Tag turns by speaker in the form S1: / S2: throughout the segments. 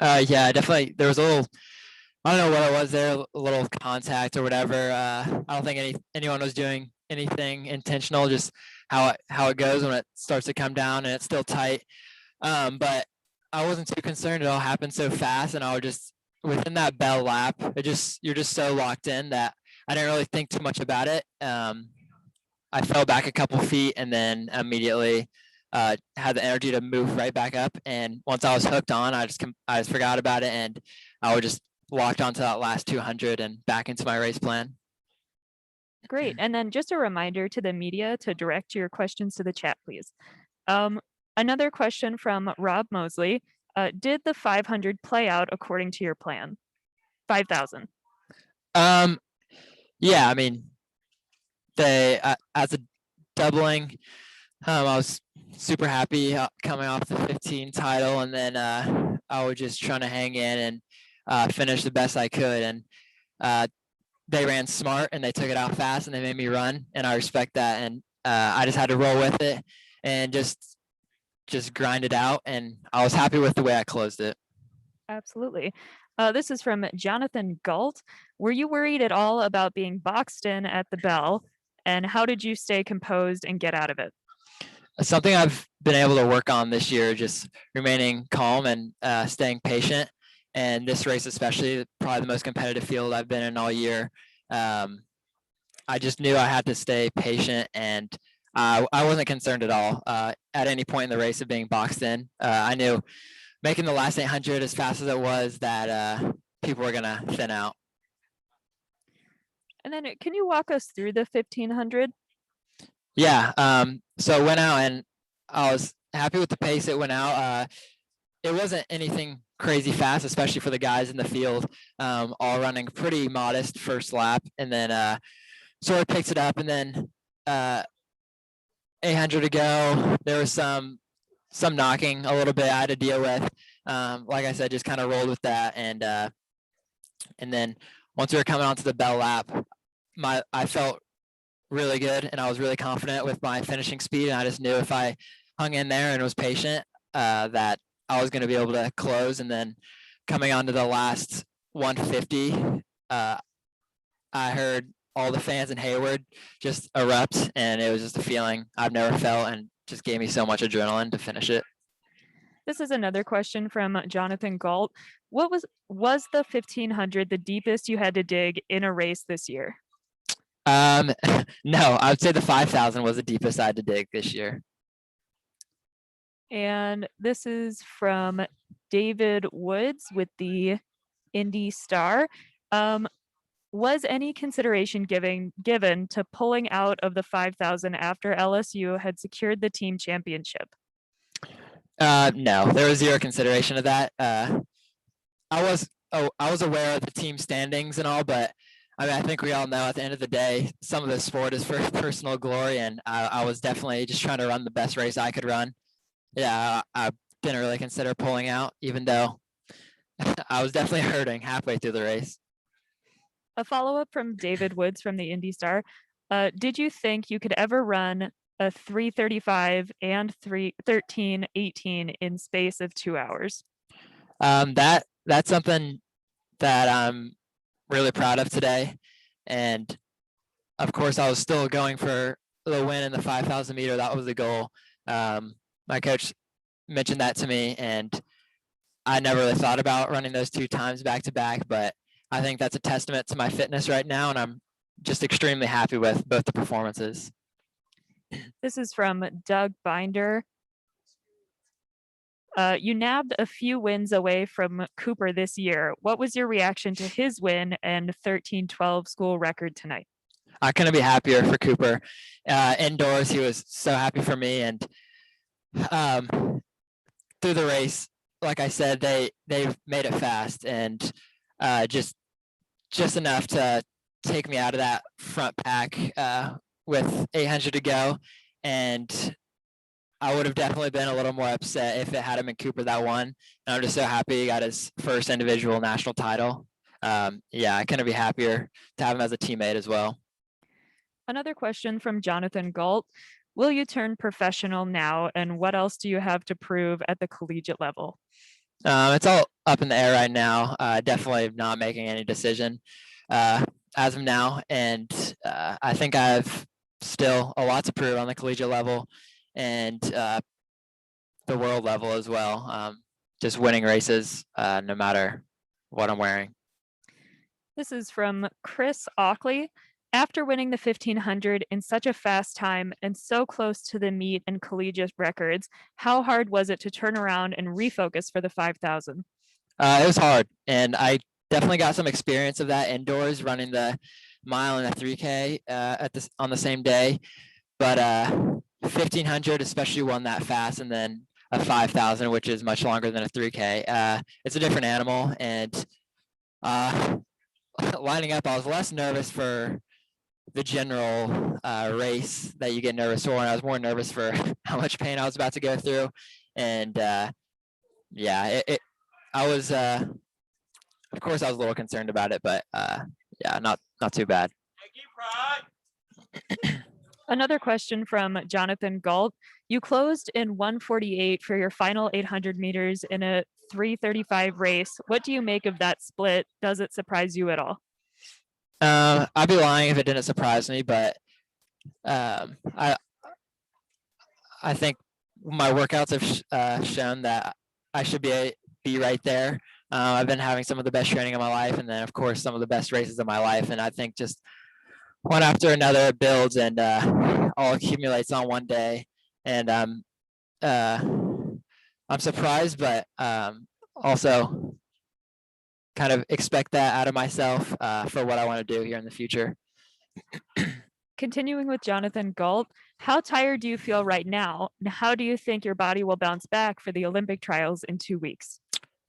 S1: Yeah, definitely. There was a little, I don't know what it was there, a little contact or whatever. I don't think anyone was doing anything intentional, just how it goes when it starts to come down and it's still tight. But I wasn't too concerned. It all happened so fast, and I was just within that bell lap. You're just so locked in that I didn't really think too much about it. I fell back a couple feet and then immediately had the energy to move right back up. And once I was hooked on, I just forgot about it, and I would just walked onto that last 200 and back into my race plan.
S2: Great. And then just a reminder to the media to direct your questions to the chat, please. Another question from Rob Mosley. Did the 500 play out according to your plan? 5,000.
S1: Yeah, I mean, they as a doubling, I was super happy coming off the 15 title, and then I was just trying to hang in and finish the best I could. And they ran smart and they took it out fast and they made me run, and I respect that. And I just had to roll with it and just grind it out, and I was happy with the way I closed it.
S2: Absolutely. This is from Jonathan Galt. Were you worried at all about being boxed in at the bell, and how did you stay composed and get out of it?
S1: Something I've been able to work on this year, just remaining calm and staying patient. And this race, especially, probably the most competitive field I've been in all year. I just knew I had to stay patient, and I wasn't concerned at all at any point in the race of being boxed in. I knew making the last 800 as fast as it was that people were going to thin out.
S2: And then can you walk us through the 1500?
S1: Yeah. So it went out, and I was happy with the pace it went out. It wasn't anything crazy fast, especially for the guys in the field, all running pretty modest first lap, and then sort of picked it up, and then 800 to go. There was some knocking a little bit I had to deal with. Like I said, just kind of rolled with that, and then once we were coming onto the bell lap, I felt really good, and I was really confident with my finishing speed, and I just knew if I hung in there and was patient, that I was going to be able to close. And then coming onto the last 150, I heard all the fans in Hayward just erupt, and it was just a feeling I've never felt, and just gave me so much adrenaline to finish it.
S2: This is another question from Jonathan Galt. What was the 1500 the deepest you had to dig in a race this year?
S1: No, I would say the 5,000 was the deepest I had to dig this year.
S2: And this is from David Woods with the Indy Star. Was any consideration given to pulling out of the 5,000 after LSU had secured the team championship?
S1: No, there was zero consideration of that. I was aware of the team standings and all, but I mean, I think we all know at the end of the day, some of the sport is for personal glory, and I was definitely just trying to run the best race I could run. Yeah, I didn't really consider pulling out, even though I was definitely hurting halfway through the race.
S2: A follow-up from David Woods from the Indy Star. Did you think you could ever run a 3:35 and 3:13:18 in space of 2 hours?
S1: That's something that I'm really proud of today. And of course, I was still going for the win in the 5,000 meter. That was the goal. My coach mentioned that to me, and I never really thought about running those 2 times back to back, but I think that's a testament to my fitness right now, and I'm just extremely happy with both the performances.
S2: This is from Doug Binder. You nabbed a few wins away from Cooper this year. What was your reaction to his win and 13:12 school record tonight?
S1: I couldn't be happier for Cooper. Indoors, he was so happy for me, and through the race, like I said, they've made it fast, and just enough to take me out of that front pack with 800 to go. And I would have definitely been a little more upset if it had been Cooper that won. And I'm just so happy he got his first individual national title. Yeah, I couldn't be happier to have him as a teammate as well.
S2: Another question from Jonathan Galt. Will you turn professional now, and what else do you have to prove at the collegiate level?
S1: It's all up in the air right now. Definitely not making any decision as of now, and I think I have still a lot to prove on the collegiate level and the world level as well. Just winning races, no matter what I'm wearing.
S2: This is from Chris Ockley. After winning the 1500 in such a fast time and so close to the meet and collegiate records, how hard was it to turn around and refocus for the 5000?
S1: It was hard, and I definitely got some experience of that indoors, running the mile and the 3K on the same day. But 1500, especially one that fast, and then a 5000, which is much longer than a 3K. It's a different animal, and lining up, I was less nervous for the general race that you get nervous for, and I was more nervous for how much pain I was about to go through. And yeah, I was, of course, I was a little concerned about it, but yeah, not too bad.
S2: Another question from Jonathan Galt. You closed in 1:48 for your final 800 meters in a 3:35 race. What do you make of that split? Does it surprise you at all?
S1: I'd be lying if it didn't surprise me, but I think my workouts have shown that I should be right there. I've been having some of the best training of my life, and then of course some of the best races of my life, and I think just one after another it builds and all accumulates on one day. And I'm surprised, but also kind of expect that out of myself for what I want to do here in the future.
S2: Continuing with Jonathan Galt, how tired do you feel right now? And how do you think your body will bounce back for the Olympic trials in 2 weeks?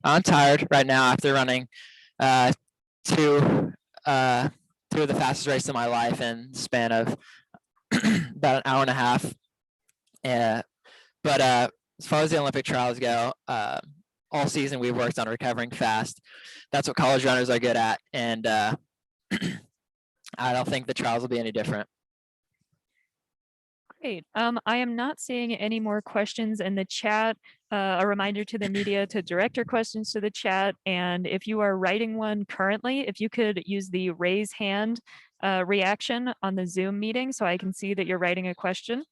S1: I'm tired right now after running two of the fastest races of my life in the span of about an hour and a half. But as far as the Olympic trials go, all season we've worked on recovering fast. That's what college runners are good at, and I don't think the trials will be any different.
S2: Great. I am not seeing any more questions in the chat. A reminder to the media to direct your questions to the chat. And if you are writing one currently, if you could use the raise hand reaction on the Zoom meeting so I can see that you're writing a question.